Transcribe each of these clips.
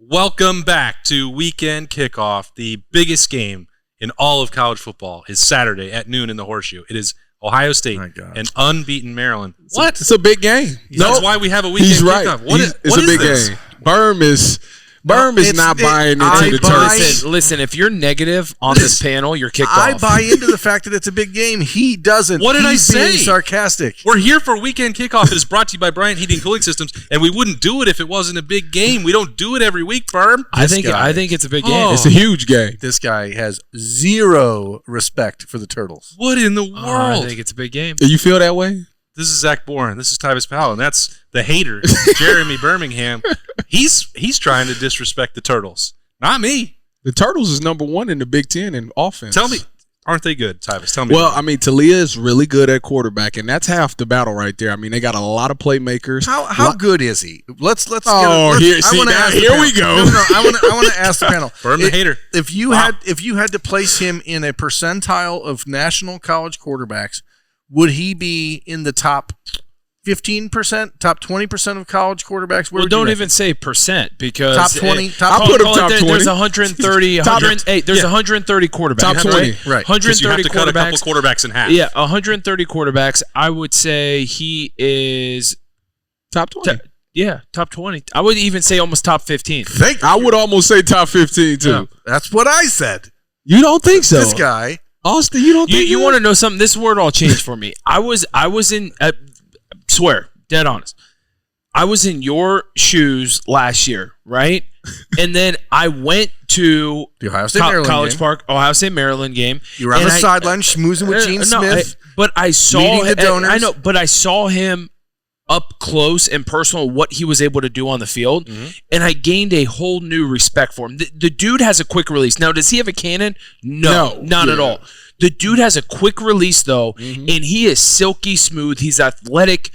Welcome back to Weekend Kickoff. The biggest game in all of college football is Saturday at noon in the Horseshoe. It is Ohio State and unbeaten Maryland. It's a big game. That's why we have a Weekend Kickoff. It's a big game. Berm is not buying into the Terps. Listen, if you're negative on this panel, you're kicked off. I buy into the fact that it's a big game. He doesn't. What did I say? Being sarcastic. We're here for Weekend Kickoff. It is brought to you by Bryant Heating and Cooling Systems, and we wouldn't do it if it wasn't a big game. We don't do it every week, Berm. I think it's a big game. It's a huge game. This guy has zero respect for the Turtles. What in the world? I think it's a big game. Do you feel that way? This is Zach Boren. This is Tyvis Powell, and that's the hater, Jeremy Birmingham. He's trying to disrespect the Turtles, not me. The Turtles is number 1 in the Big Ten in offense. Tell me, aren't they good, Tyvis? Tell me. Well, I mean, Talia is really good at quarterback, and that's half the battle right there. I mean, they got a lot of playmakers. How good is he? Let's here we go. No, I want to ask the panel. Burn the hater. If you had to place him in a percentile of national college quarterbacks, would he be in the top 15%, top 20% of college quarterbacks? Well, don't even say percent because top 20. I'll put him top 20. There's 130. There's 130 quarterbacks. Top 20, right? 130 you have to cut a couple quarterbacks in half. Yeah, 130 quarterbacks. I would say he is top 20. Top 20. I would even say almost top 15. I would almost say top 15 too. Yeah, that's what I said. You don't think so? This guy, Austin, you don't think you want to know something? This word all changed for me. I was in. Swear, dead honest. I was in your shoes last year, right? And then I went to the Ohio State Maryland College game. Park, Ohio State Maryland game. You were on the sideline schmoozing with Gene Smith. But I saw meeting the donors. I know, but I saw him up close and personal what he was able to do on the field, and I gained a whole new respect for him. The dude has a quick release. Now, does he have a cannon? No, not at all. The dude has a quick release, though, and he is silky smooth. He's athletic.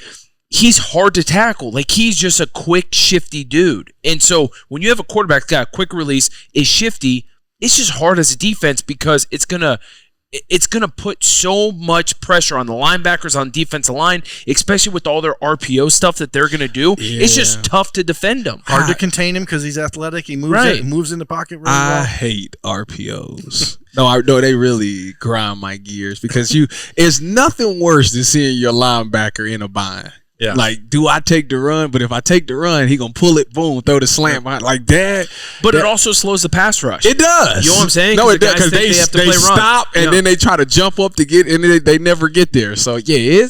He's hard to tackle. Like, he's just a quick, shifty dude. And so when you have a quarterback that's got a quick release, is shifty, it's just hard as a defense because it's gonna put so much pressure on the linebackers on defensive line, especially with all their RPO stuff that they're going to do. Yeah. It's just tough to defend him. Hard to contain him because he's athletic. He moves in the pocket really well. I hate RPOs. No, they really grind my gears because it's nothing worse than seeing your linebacker in a bind. Yeah. Like, do I take the run? But if I take the run, he gonna pull it, boom, throw the slam behind. Like that. But it also slows the pass rush. It does. You know what I'm saying? No, it does because they have to they play stop run. and then they try to jump up to get, and they never get there. So yeah,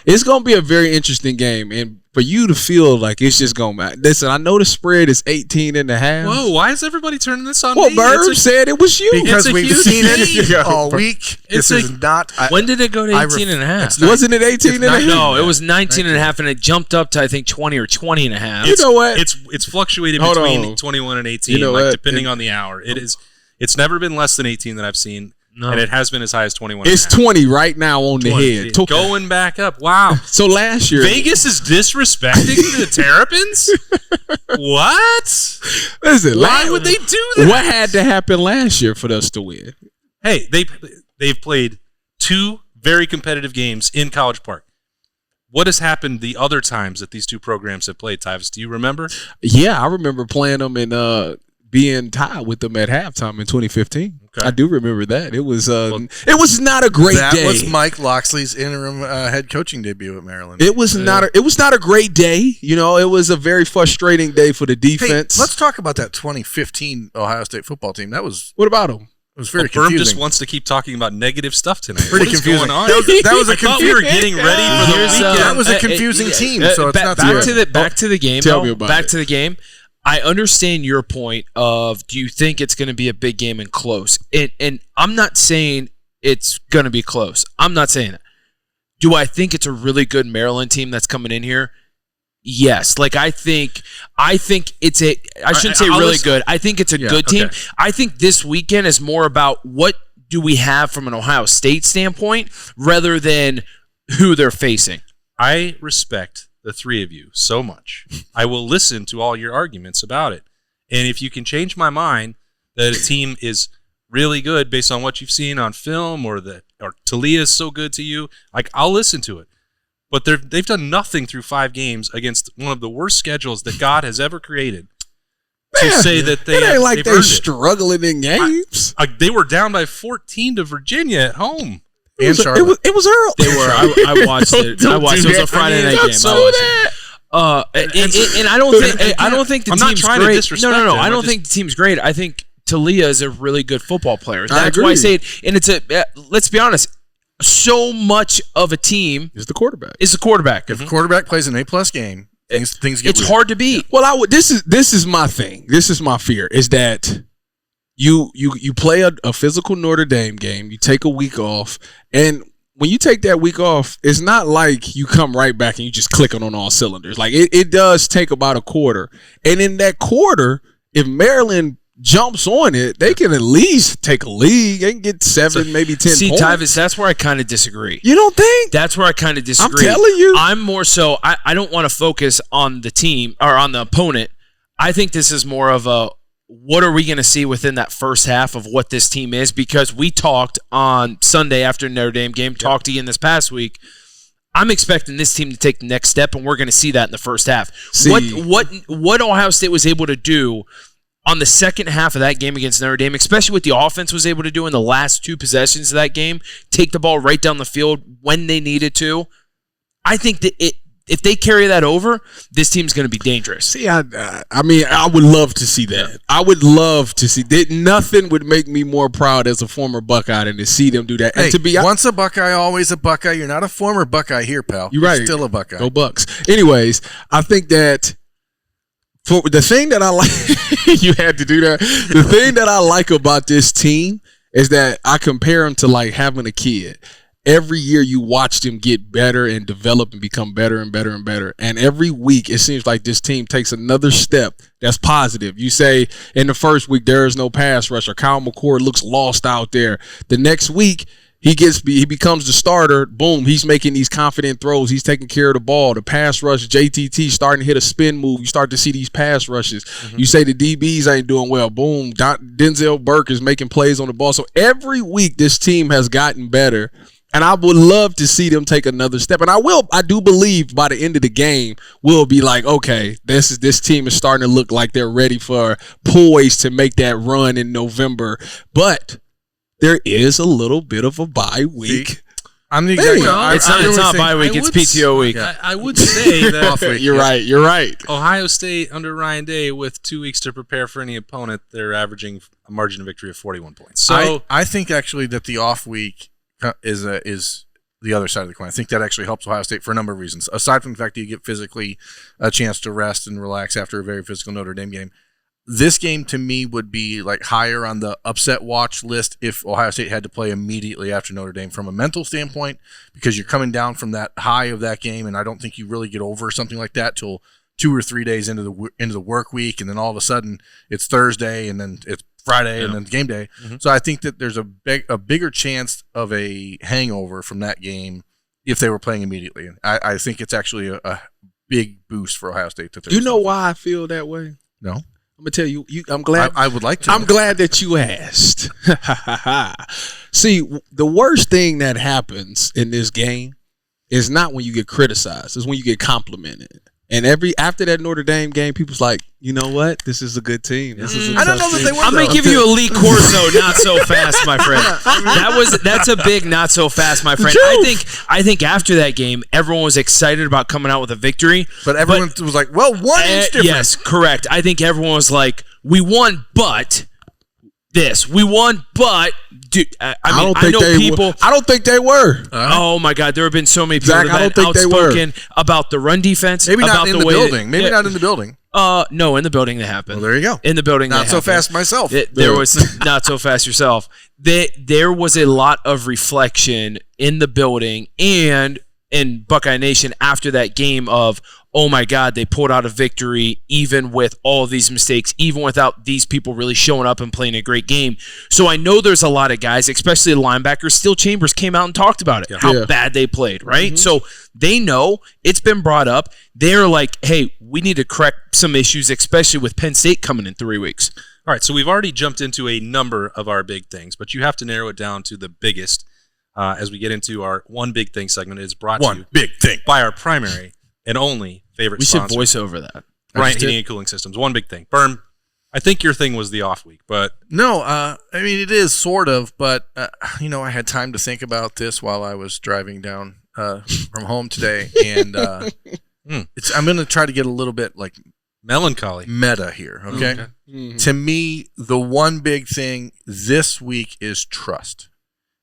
it's gonna be a very interesting game, and for you to feel like it's just gonna matter. Listen, I know the spread is 18.5. Whoa, why is everybody turning this on me? me? Bird said it was you. Because we've seen it all week. This is not. When did it go to 18.5? Wasn't it 18.5? No, it was 19.5, and it jumped up to I think 20 or 20.5. You know what? It's fluctuated between 21 and 18, depending on the hour. It's never been less than 18 that I've seen. No. And it has been as high as 21. It's 20 right now on the head. Going back up. Wow. So last year. Vegas is disrespecting the Terrapins? What? Listen, why would they do that? What had to happen last year for us to win? Hey, they've played 2 very competitive games in College Park. What has happened the other times that these 2 programs have played, Tyvis? Do you remember? Yeah, I remember playing them and being tied with them at halftime in 2015. Okay. I do remember that. It was not a great day. That was Mike Loxley's interim head coaching debut at Maryland. It was not a great day. You know, it was a very frustrating day for the defense. Hey, let's talk about that 2015 Ohio State football team. What about them? It was very confusing. Berm just wants to keep talking about negative stuff tonight. Pretty confusing. Going on? That was I thought we were getting ready for the weekend. That was a confusing team. So it's not back to the game. Tell me about back to the game. I understand your point of, do you think it's going to be a big game and close? And I'm not saying it's going to be close. I'm not saying it. Do I think it's a really good Maryland team that's coming in here? Yes. Like, I think it's a – I shouldn't say really good. I think it's a good team. Okay. I think this weekend is more about what do we have from an Ohio State standpoint rather than who they're facing. I respect the 3 of you so much. I will listen to all your arguments about it. And if you can change my mind that a team is really good based on what you've seen on film or Talia is so good to you, like, I'll listen to it. But they've done nothing through 5 games against one of the worst schedules that God has ever created. to say that they it ain't like they've they earned struggling in games. They were down by 14 to Virginia at home. And Charlotte. It was early. They were. I watched it. I watched it. It was a Friday night game. So And I don't think the I'm not team's trying to great. disrespect No. them. I don't think the team's great. I think Talia is a really good football player. I That's why I agree. say it. And it's let's be honest. So much of a team It's the quarterback. is the quarterback. If a quarterback plays an A+ game, things get It's weird. hard to beat. Well, this is my thing. This is my fear is that you play a physical Notre Dame game, you take a week off, and when you take that week off, it's not like you come right back and you just clicking on all cylinders. Like it does take about a quarter. And in that quarter, if Maryland jumps on it, they can at least take a lead. They can get 7, maybe 10 See, points. Tyvis, that's where I kind of disagree. You don't think? That's where I kind of disagree. I'm telling you. I'm more so, I don't want to focus on the team or on the opponent. I think this is more of a, what are we going to see within that first half of what this team is? Because we talked on Sunday after Notre Dame game, talked again this past week. I'm expecting this team to take the next step, and we're going to see that in the first half. See. What Ohio State was able to do on the second half of that game against Notre Dame, especially what the offense was able to do in the last 2 possessions of that game, take the ball right down the field when they needed to. I think that if they carry that over, this team's going to be dangerous. See, I mean, I would love to see that. I would love to see that. Nothing would make me more proud as a former Buckeye than to see them do that. Hey, And to be once a Buckeye, always a Buckeye. You're not a former Buckeye here, pal. You're right. Still a Buckeye. Go Bucks. Anyways, I think that for the thing that I like, you had to do that. The thing that I like about this team is that I compare them to like having a kid. Every year you watch them get better and develop and become better and better and better. And every week it seems like this team takes another step that's positive. You say in the first week there is no pass rusher. Kyle McCord looks lost out there. The next week he becomes the starter. Boom, he's making these confident throws. He's taking care of the ball. The pass rush, JTT starting to hit a spin move. You start to see these pass rushes. You say the DBs ain't doing well. Boom, Denzel Burke is making plays on the ball. So every week this team has gotten better. And I would love to see them take another step. And I do believe by the end of the game, we'll be like, okay, this team is starting to look like they're ready for poised to make that run in November. But there is a little bit of a bye week. I'm the There exact. you go. It's not bye week. It's PTO week. I would say that You're right. Ohio State under Ryan Day with 2 weeks to prepare for any opponent, they're averaging a margin of victory of 41 points. So I think actually that the off week is the other side of the coin. I think that actually helps Ohio State for a number of reasons. Aside from the fact that you get physically a chance to rest and relax after a very physical Notre Dame game, this game to me would be like higher on the upset watch list if Ohio State had to play immediately after Notre Dame from a mental standpoint, because you're coming down from that high of that game, and I don't think you really get over something like that till 2 or 3 days into the work week, and then all of a sudden it's Thursday and then it's Friday and then game day. So I think that there's a bigger chance of a hangover from that game if they were playing immediately. I think it's actually a big boost for Ohio State. Do you know why I feel that way? No. I'm gonna tell you. I'm glad. I would like to. I'm glad that you asked. See, the worst thing that happens in this game is not when you get criticized. It's when you get complimented. And after that Notre Dame game, people's like, you know what? This is a good team. This is. I don't know that they were. I'm gonna give you a Lee Corso, not so fast, my friend. That's a big not so fast, my friend. I think after that game, everyone was excited about coming out with a victory. But everyone was like, well, 1 inch difference. Yes, correct. I think everyone was like, we won, but this. We won, but dude, I don't think they were. Oh my God, there have been so many people Zach, that have been outspoken about the run defense. Maybe about not in the building. Maybe not in the building. No, in the building they happened. Well, there you go. In the building, not so fast myself. There was not so fast yourself. There was a lot of reflection in the building and in Buckeye Nation after that game of, oh my God, they pulled out a victory even with all of these mistakes, even without these people really showing up and playing a great game. So I know there's a lot of guys, especially the linebackers. Steel Chambers came out and talked about it, how bad they played, right? So they know it's been brought up. They're like, hey, we need to correct some issues, especially with Penn State coming in 3 weeks. All right, so we've already jumped into a number of our big things, but you have to narrow it down to the biggest as we get into our one big thing segment. Is brought to you big thing by our primary and only favorite We should sponsor, voice over that. Bryant Heating and Cooling Systems. One big thing. Berm, I think your thing was the off week, but No, I mean it is sort of, but I had time to think about this while I was driving down from home today, and I'm going to try to get a little bit like melancholy meta here. Okay, Mm-hmm. to me, the one big thing this week is trust.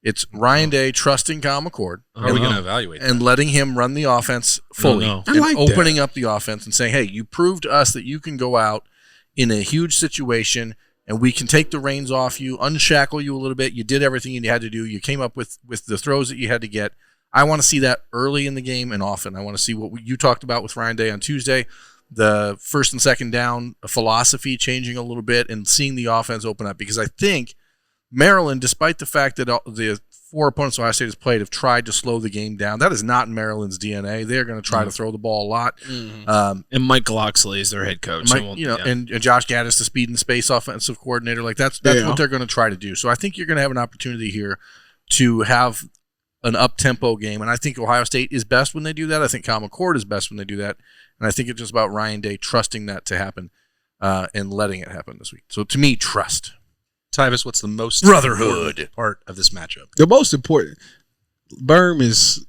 It's Ryan Day trusting Kyle McCord. How are we going to evaluate and that? letting him run the offense fully, No. I and like opening up the offense and saying, "Hey, you proved to us that you can go out in a huge situation, and we can take the reins off you, unshackle you a little bit. You did everything you had to do. You came up with the throws that you had to get. I want to see that early in the game and often. I want to see what you talked about with Ryan Day on Tuesday, the first and second down philosophy changing a little bit and seeing the offense open up. Because I think Maryland, despite the fact that the 4 opponents Ohio State has played have tried to slow the game down, that is not Maryland's DNA. They're going to try to throw the ball a lot. And Mike Loxley is their head coach. And Josh Gaddis, the speed and space offensive coordinator, like that's what they're going to try to do. So I think you're going to have an opportunity here to have an up-tempo game, and I think Ohio State is best when they do that. I think Kyle McCord is best when they do that, and I think it's just about Ryan Day trusting that to happen and letting it happen this week. So to me, trust. Tyvis, what's the most Brotherhood important part of this matchup? The most important, Berm is.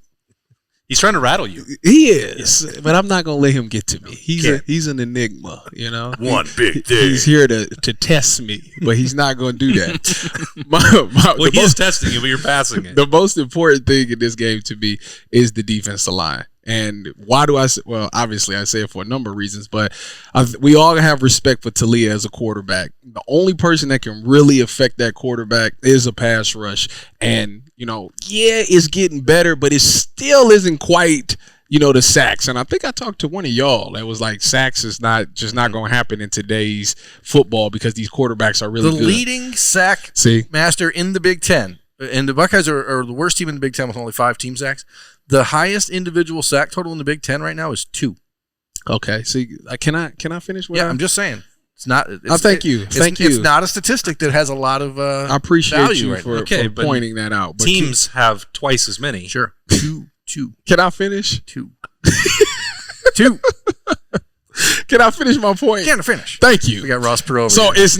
He's trying to rattle you. He is, but I'm not gonna let him get to me. He's an enigma, you know. One big thing. He's here to test me, but he's not gonna do that. Well, he is testing you, but you're passing it. The most important thing in this game to me is the defensive line. And why do I say, well, obviously I say it for a number of reasons, but we all have respect for Talia as a quarterback. The only person that can really affect that quarterback is a pass rush. And, it's getting better, but it still isn't quite, the sacks. And I think I talked to one of y'all that was like, sacks is not going to happen in today's football because these quarterbacks are really good. The leading sack master in the Big Ten, and the Buckeyes are the worst team in the Big Ten with only 5 team sacks. The highest individual sack total in the Big Ten right now is 2. Okay, so can I finish? I'm just saying it's not. Thank you. It's not a statistic that has a lot of. I appreciate value you right for but pointing that out. But teams have twice as many. Sure, two. Can I finish? 2. Can I finish my point? Can't finish. Thank you. We got Ross Perot. So it's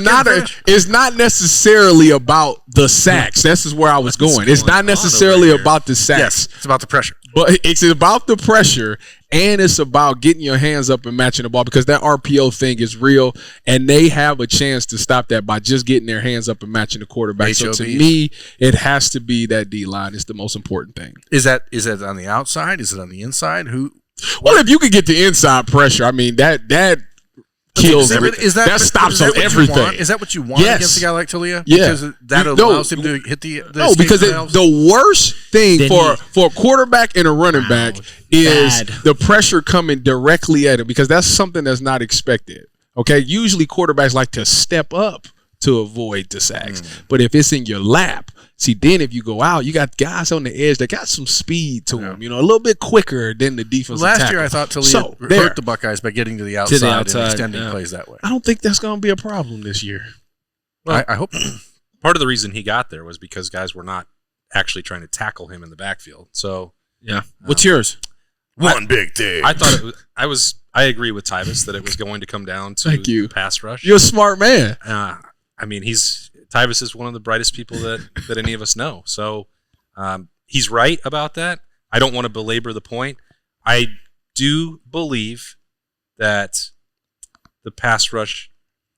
not necessarily about the sacks. This is where I was going. It's not necessarily about the sacks. Yes, it's about the pressure. But it's about the pressure, and it's about getting your hands up and matching the ball because that RPO thing is real, and they have a chance to stop that by just getting their hands up and matching the quarterback. So to me, it has to be that D-line. It's the most important thing. Is that on the outside? Is it on the inside? Well, if you can get the inside pressure, I mean that kills everything. That stops everything. Is that what you want against a guy like Talia? Yeah. Because that allows him to hit the because the worst thing for a quarterback and a running back is the pressure coming directly at him because that's something that's not expected. Okay? Usually quarterbacks like to step up to avoid the sacks. But if it's in your lap, then if you go out, you got guys on the edge that got some speed to them, a little bit quicker than the defensive tackle. Last year, I thought Talia hurt the Buckeyes by getting to the outside and extending plays that way. I don't think that's going to be a problem this year. Well, I hope. Part of the reason he got there was because guys were not actually trying to tackle him in the backfield. So, yeah. What's yours? One big thing. I thought I agree with Tyvis that it was going to come down to pass rush. You're a smart man. Tyvis is one of the brightest people that any of us know. So he's right about that. I don't want to belabor the point. I do believe that the pass rush,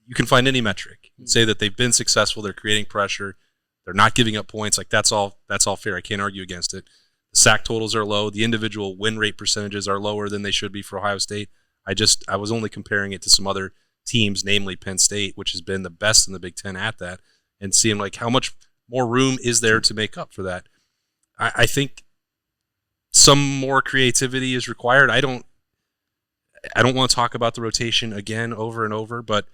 you can find any metric. You can say that they've been successful. They're creating pressure. They're not giving up points. Like that's all fair. I can't argue against it. The sack totals are low. The individual win rate percentages are lower than they should be for Ohio State. I was only comparing it to some other teams, namely Penn State, which has been the best in the Big Ten at that, and seeing like how much more room is there to make up for that. I think some more creativity is required. I don't want to talk about the rotation again over and over, but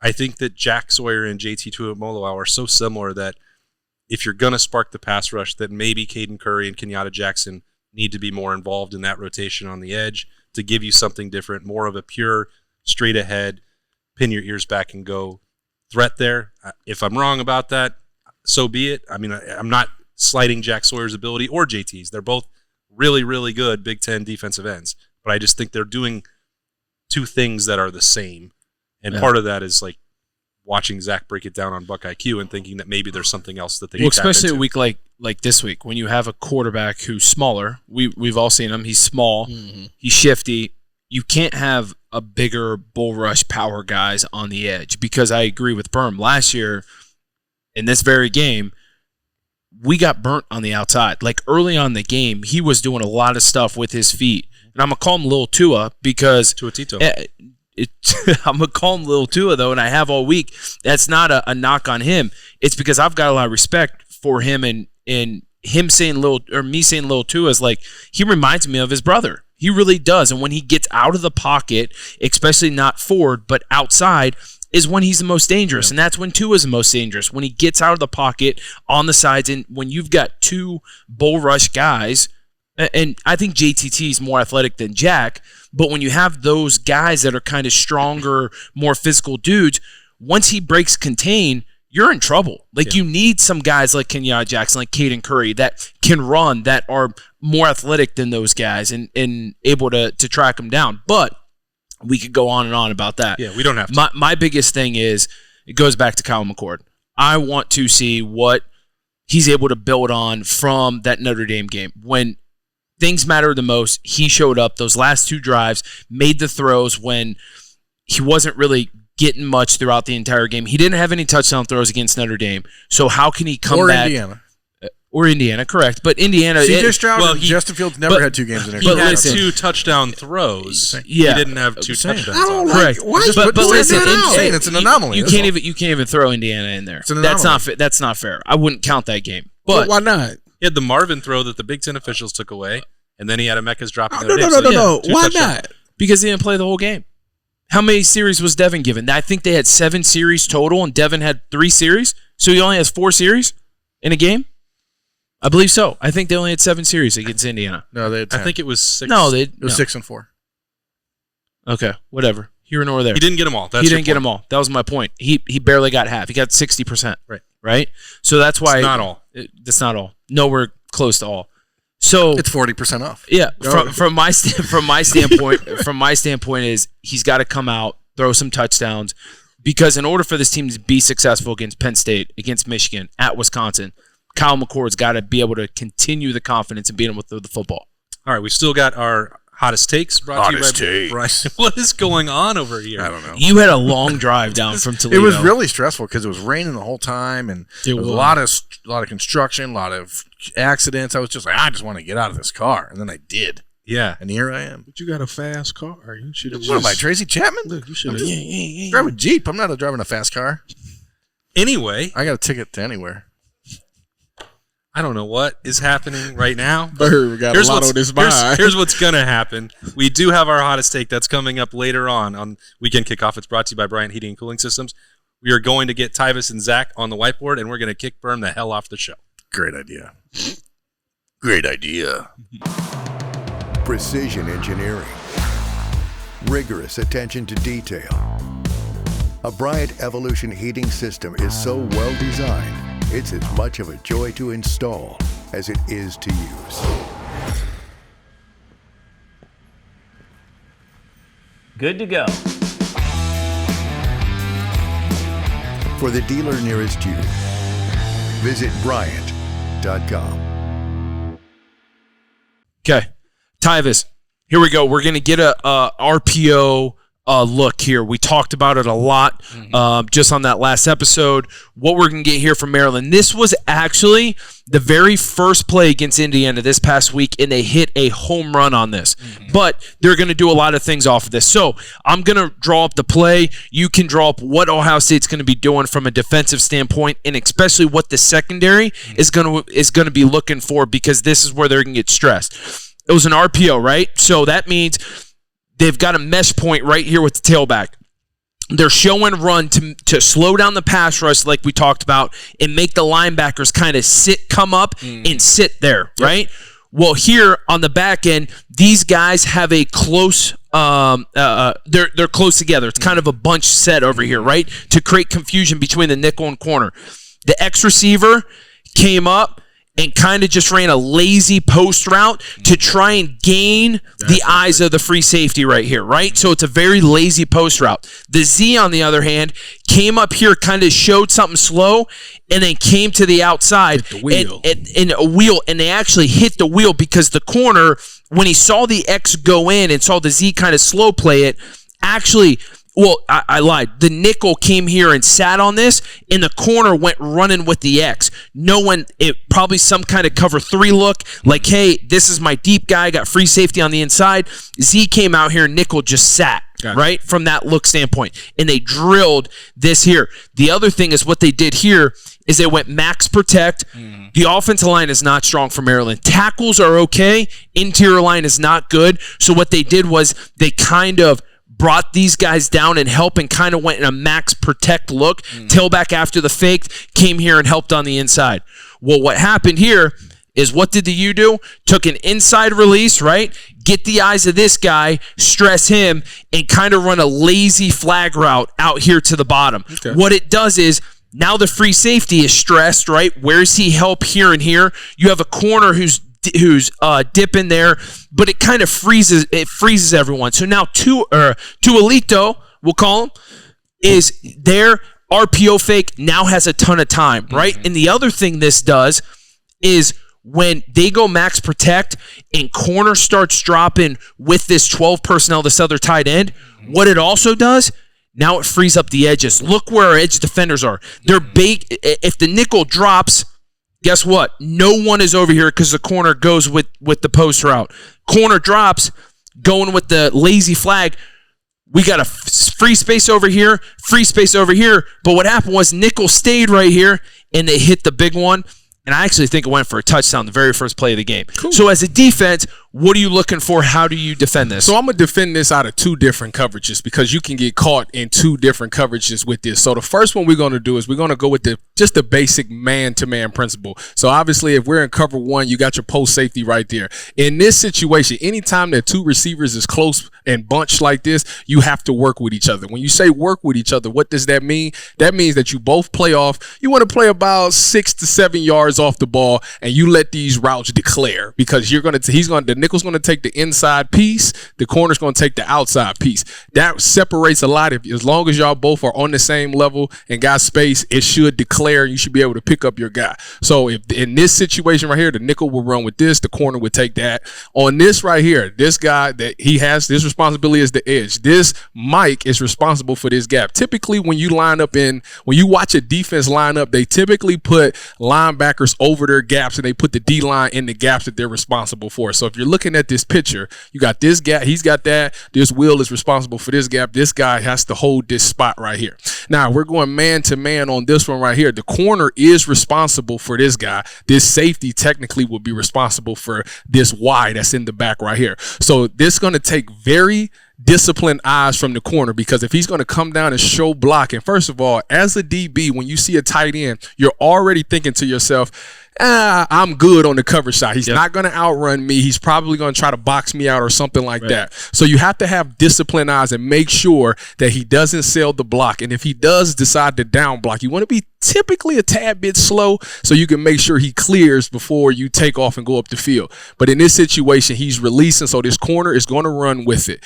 I think that Jack Sawyer and JT Tuimoloau are so similar that if you're going to spark the pass rush, that maybe Caden Curry and Kenyatta Jackson need to be more involved in that rotation on the edge to give you something different, more of a pure straight ahead, pin your ears back and go threat there. If I'm wrong about that, so be it. I mean, I'm not slighting Jack Sawyer's ability or JT's. They're both really, really good Big Ten defensive ends, but I just think they're doing two things that are the same. And part of that is like watching Zach break it down on Buck IQ and thinking that maybe there's something else that they Well, can tap especially a into. week like this week when you have a quarterback who's smaller. We've all seen him. He's small. He's shifty. You can't have a bigger bull rush power guys on the edge because I agree with Berm. Last year in this very game, we got burnt on the outside. Like early on in the game, he was doing a lot of stuff with his feet. And I'm going to call him Lil Tua because Tua Tito. I'm going to call him Lil Tua, though, and I have all week. That's not a knock on him. It's because I've got a lot of respect for him and him saying me saying Lil Tua is like, he reminds me of his brother. He really does. And when he gets out of the pocket, especially not forward, but outside, is when he's the most dangerous. And that's when Tua's the most dangerous. When he gets out of the pocket on the sides, and when you've got two bull rush guys, and I think JTT is more athletic than Jack, but when you have those guys that are kind of stronger, more physical dudes, once he breaks contain, you're in trouble. Like you need some guys like Kenyatta Jackson, like Caden Curry that can run, that are more athletic than those guys and able to track them down. But we could go on and on about that. Yeah, we don't have to. My biggest thing is it goes back to Kyle McCord. I want to see what he's able to build on from that Notre Dame game. When things matter the most, he showed up those last two drives, made the throws when he wasn't really getting much throughout the entire game. He didn't have any touchdown throws against Notre Dame. So how can he come back? Or Indiana, correct. But Indiana... CJ Stroud and Justin Fields never had two games in their He career. had two touchdown throws. Yeah. He didn't have two touchdowns. I don't Correct. like. Why? But listen, it's an anomaly. You can't even throw Indiana in there. an That's anomaly. that's not fair. I wouldn't count that game. But But why not? He had the Marvin throw that the Big Ten officials took away, and then he had a Mecca's drop in No, Notre no, Dame. no, So, no, yeah, no. two Why touchdowns. not? because he didn't play the whole game. How many series was Devin given? I think they had 7 series total, and Devin had 3 series. So he only has 4 series in a game? I believe so. I think they only had 7 series against Indiana. No, they had 10. I think it was 6. No, it was 6 and 4. Okay, whatever. Here nor there. He didn't get them all. That's He your didn't get point. them all. That was my point. He barely got half. He got 60%. Right. Right? So that's why... It's not all. That's not all. Nowhere close to all. So It's 40% off. yeah, from my standpoint is he's got to come out, throw some touchdowns, because in order for this team to be successful against Penn State, against Michigan, at Wisconsin, Kyle McCord's got to be able to continue the confidence and being able to throw the football. All right, we still got our hottest takes brought to you by Bryce. What is going on over here? I don't know. You had a long drive down from Toledo. It was really stressful because it was raining the whole time, and there was a lot of construction, a lot of accidents. I was just like, I just want to get out of this car, and then I did, Yeah. and here I am. But you got a fast car. You should have. What am I, Tracy Chapman? Look, you should have. Driving a Jeep. I'm not driving a fast car. Anyway, I got a ticket to anywhere. I don't know what is happening right now. Bird got a lot on his mind. Here's what's going to happen. We do have our hottest take that's coming up later on Weekend Kickoff. It's brought to you by Bryant Heating and Cooling Systems. We are going to get Tyvis and Zach on the whiteboard, and we're going to kick Berm the hell off the show. Great idea. Great idea. Precision engineering. Rigorous attention to detail. A Bryant Evolution heating system is so well designed, it's as much of a joy to install as it is to use. Good to go. For the dealer nearest you, visit Bryant.com. Okay, Tyvis, here we go. We're going to get a RPO look here. We talked about it a lot just on that last episode. What we're going to get here from Maryland. This was actually the very first play against Indiana this past week, and they hit a home run on this. But they're going to do a lot of things off of this. So I'm going to draw up the play. You can draw up what Ohio State's going to be doing from a defensive standpoint, and especially what the secondary is going to be looking for, because this is where they're going to get stressed. It was an RPO, right? So that means they've got a mesh point right here with the tailback. They're showing run to slow down the pass rush like we talked about and make the linebackers kind of come up and sit there, right? Well, here on the back end, these guys have a close they're close together. It's kind of a bunch set over here, right? To create confusion between the nickel and corner. The X receiver came up and kind of just ran a lazy post route to try and gain the eyes of the free safety right here, right? So it's a very lazy post route. The Z, on the other hand, came up here, kind of showed something slow, and then came to the outside in a wheel, and they actually hit the wheel because the corner, when he saw the X go in and saw the Z kind of slow play it, actually... Well, I lied. The nickel came here and sat on this, and the corner went running with the X. Knowing it probably some kind of cover 3 look, like, hey, this is my deep guy, got free safety on the inside. Z came out here, and nickel just sat, right, from that look standpoint. And they drilled this here. The other thing is what they did here is they went max protect. The offensive line is not strong for Maryland. Tackles are okay. Interior line is not good. So what they did was they kind of brought these guys down and help and kind of went in a max protect look. Tailback after the fake came here and helped on the inside. Well, what happened here is what did the U do? Took an inside release, right? Get the eyes of this guy, stress him, and kind of run a lazy flag route out here to the bottom. Okay. What it does is now the free safety is stressed, right? Where's he help here and here? You have a corner who's dipping there, but it kind of freezes everyone. So now Tuolito, we'll call him, is there. RPO fake now has a ton of time, right? And the other thing this does is when they go max protect and corner starts dropping with this 12 personnel, this other tight end, what it also does, now it frees up the edges. Look where our edge defenders are. They're if the nickel drops, guess what? No one is over here because the corner goes with the post route. Corner drops, going with the lazy flag. We got a free space over here, free space over here. But what happened was nickel stayed right here, and they hit the big one. And I actually think it went for a touchdown the very first play of the game. Cool. So as a defense, what are you looking for? How do you defend this? So I'm going to defend this out of 2 different coverages because you can get caught in 2 different coverages with this. So the first one we're going to do is we're going to go with just the basic man-to-man principle. So obviously if we're in cover 1, you got your post safety right there. In this situation, anytime that 2 receivers is close and bunched like this, you have to work with each other. When you say work with each other, what does that mean? That means that you both play off. You want to play about 6 to 7 yards off the ball, and you let these routes declare because the nickel's going to take the inside piece, the corner's going to take the outside piece. That separates a lot. As long as y'all both are on the same level and got space, it should declare. You should be able to pick up your guy. So if in this situation right here, the nickel will run with this, the corner would take that. On this right here, this guy that he has this responsibility is the edge. This Mike is responsible for this gap. Typically, when you watch a defense line up, they typically put linebackers over their gaps and they put the D line in the gaps that they're responsible for. So if you're looking at this picture, you got this gap, he's got that. This Will is responsible for this gap. This guy has to hold this spot right here. Now we're going man to man on this one right here. The corner is responsible for this guy. This safety technically will be responsible for this Y that's in the back right here. So this is going to take very disciplined eyes from the corner because if he's going to come down and show block, and first of all, as a DB, when you see a tight end, you're already thinking to yourself, I'm good on the cover shot. He's not going to outrun me. He's probably going to try to box me out or something like that. So you have to have disciplined eyes and make sure that he doesn't sell the block. And if he does decide to down block, you want to be typically a tad bit slow so you can make sure he clears before you take off and go up the field. But in this situation, he's releasing, so this corner is going to run with it.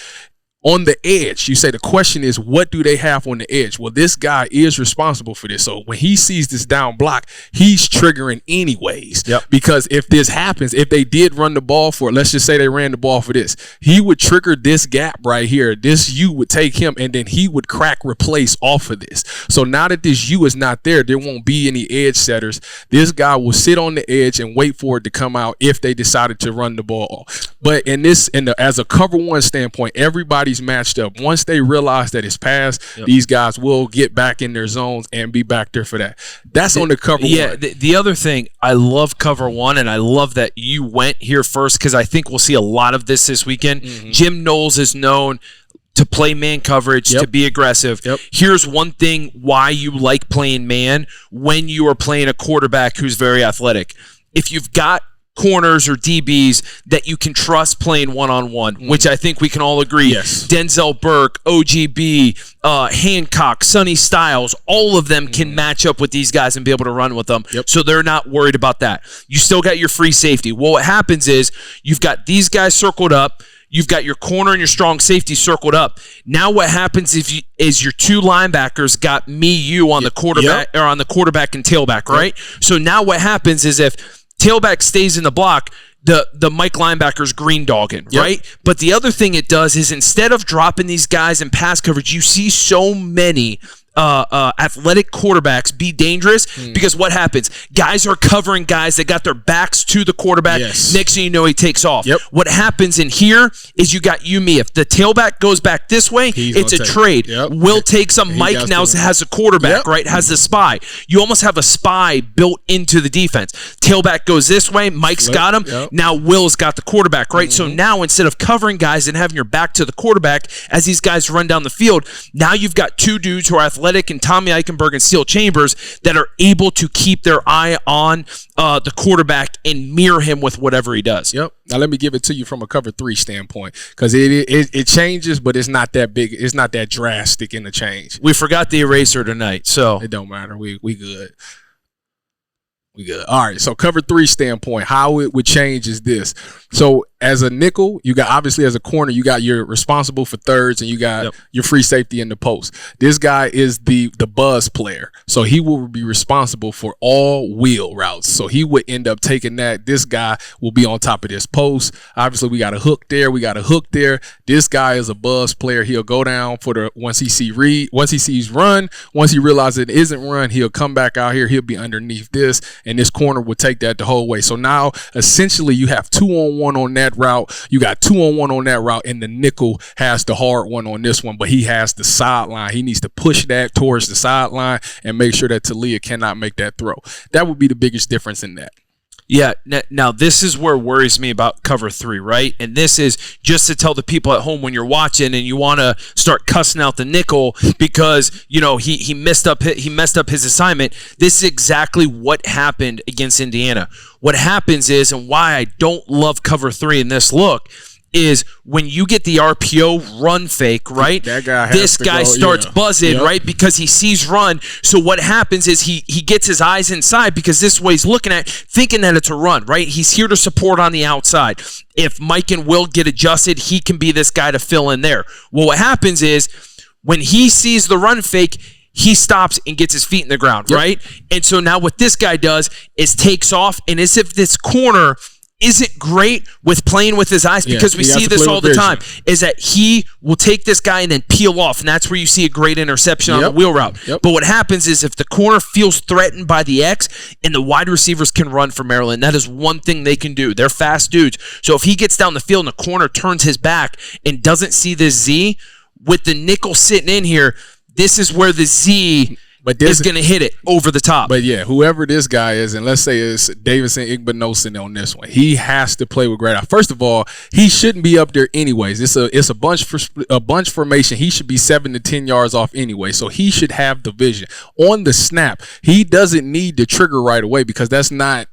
On the edge, you say the question is, what do they have on the edge? Well, this guy is responsible for this. So when he sees this down block, he's triggering anyways. Because if this happens, if they did run the ball for it, let's just say they ran the ball for this, he would trigger this gap right here. This U would take him, and then he would crack replace off of this. So now that this U is not there, there won't be any edge setters. This guy will sit on the edge and wait for it to come out if they decided to run the ball. But as a cover 1 standpoint, everybody's matched up. Once they realize that it's passed, these guys will get back in their zones and be back there for that. That's on the cover 1. The other thing, I love cover 1, and I love that you went here first because I think we'll see a lot of this weekend. Jim Knowles is known to play man coverage, to be aggressive. Here's one thing why you like playing man when you are playing a quarterback who's very athletic. If you've got corners or DBs that you can trust playing one-on-one, which I think we can all agree. Yes. Denzel Burke, OGB, Hancock, Sonny Styles, all of them can match up with these guys and be able to run with them. Yep. So they're not worried about that. You still got your free safety. Well, what happens is you've got these guys circled up. You've got your corner and your strong safety circled up. Now what happens is your two linebackers got you on the quarterback or on the quarterback and tailback, right? So now what happens is if tailback stays in the block, the Mike linebacker's green dogging, right? But the other thing it does is instead of dropping these guys in pass coverage, you see so many athletic quarterbacks be dangerous because what happens? Guys are covering guys that got their backs to the quarterback. Yes. Next thing you know, he takes off. Yep. What happens in here is you got me. If the tailback goes back this way, it's a trade. Yep. Will takes him. Mike now has a quarterback, right? Has the spy. You almost have a spy built into the defense. Tailback goes this way. Mike's got him. Yep. Now Will's got the quarterback, right? So now instead of covering guys and having your back to the quarterback as these guys run down the field, now you've got two dudes who are athletic and Tommy Eichenberg and Steel Chambers that are able to keep their eye on the quarterback and mirror him with whatever he does. Yep. Now let me give it to you from a cover 3 standpoint because it changes, but it's not that big. It's not that drastic in the change. We forgot the eraser tonight, so it don't matter. We good. We good. All right. So cover 3 standpoint, how it would change is this. So as a nickel, you got obviously as a corner, you got your responsible for thirds and you got your free safety in the post. This guy is the buzz player. So he will be responsible for all wheel routes. So he would end up taking that. This guy will be on top of this post. Obviously, we got a hook there. We got a hook there. This guy is a buzz player. He'll go down for the once he sees run, once he realizes it isn't run, he'll come back out here. He'll be underneath this, and this corner will take that the whole way. So now essentially you have 2-on-1 on that route. You got 2-on-1 on that route, and the nickel has the hard one on this one, but he has the sideline. He needs to push that towards the sideline and make sure that Talia cannot make that throw. That would be the biggest difference in that. Yeah, now this is where it worries me about cover 3, right? And this is just to tell the people at home when you're watching and you want to start cussing out the nickel because, you know, he messed up his assignment. This is exactly what happened against Indiana. What happens is, and why I don't love cover 3 in this look, is when you get the RPO run fake, right? This guy starts buzzing, right? Because he sees run. So what happens is he gets his eyes inside because this way he's looking at, thinking that it's a run, right? He's here to support on the outside. If Mike and Will get adjusted, he can be this guy to fill in there. Well, what happens is when he sees the run fake, he stops and gets his feet in the ground, right? And so now what this guy does is takes off, and as if this corner isn't great with playing with his eyes because we see this all the time, is that he will take this guy and then peel off, and that's where you see a great interception on the wheel route. But what happens is if the corner feels threatened by the X and the wide receivers can run for Maryland, that is one thing they can do. They're fast dudes. So if he gets down the field and the corner turns his back and doesn't see this Z, with the nickel sitting in here, this is where the Z is going to hit it over the top. But yeah, whoever this guy is, and let's say it's Davison Igbinosin on this one, he has to play with great eye. First of all, he shouldn't be up there anyways. It's a bunch formation. He should be 7 to 10 yards off anyway, so he should have the vision on the snap. He doesn't need to trigger right away because that's not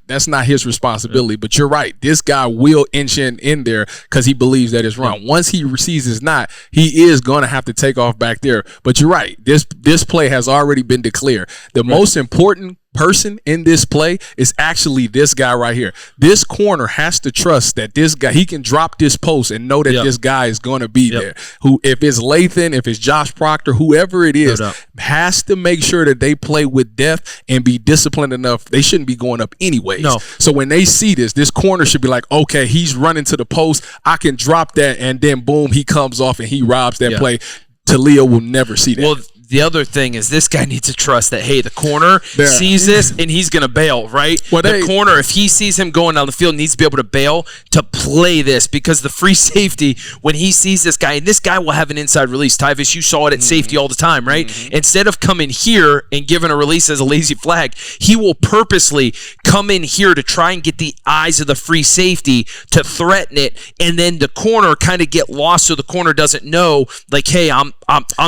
his responsibility. But you're right, this guy will inch in there because he believes that it's wrong. Once he sees it's not, he is going to have to take off back there. But you're right, this play has already been declared. The most important person in this play is actually this guy right here. This corner has to trust that this guy, he can drop this post and know that this guy is going to be there. Who, if it's Lathan, if it's Josh Proctor, whoever it is, has to make sure that they play with depth and be disciplined enough. They shouldn't be going up anyways. So when they see this corner should be like, okay, he's running to the post. I can drop that, and then boom, he comes off and he robs that play. Talia will never see that. Well, the other thing is this guy needs to trust that, hey, the corner sees this and he's going to bail, right? Well, the corner, if he sees him going down the field, needs to be able to bail to play this because the free safety, when he sees this guy, and this guy will have an inside release. Tyvis, you saw it at safety all the time, right? Instead of coming here and giving a release as a lazy flag, he will purposely come in here to try and get the eyes of the free safety to threaten it, and then the corner kind of get lost so the corner doesn't know, like, hey, I'm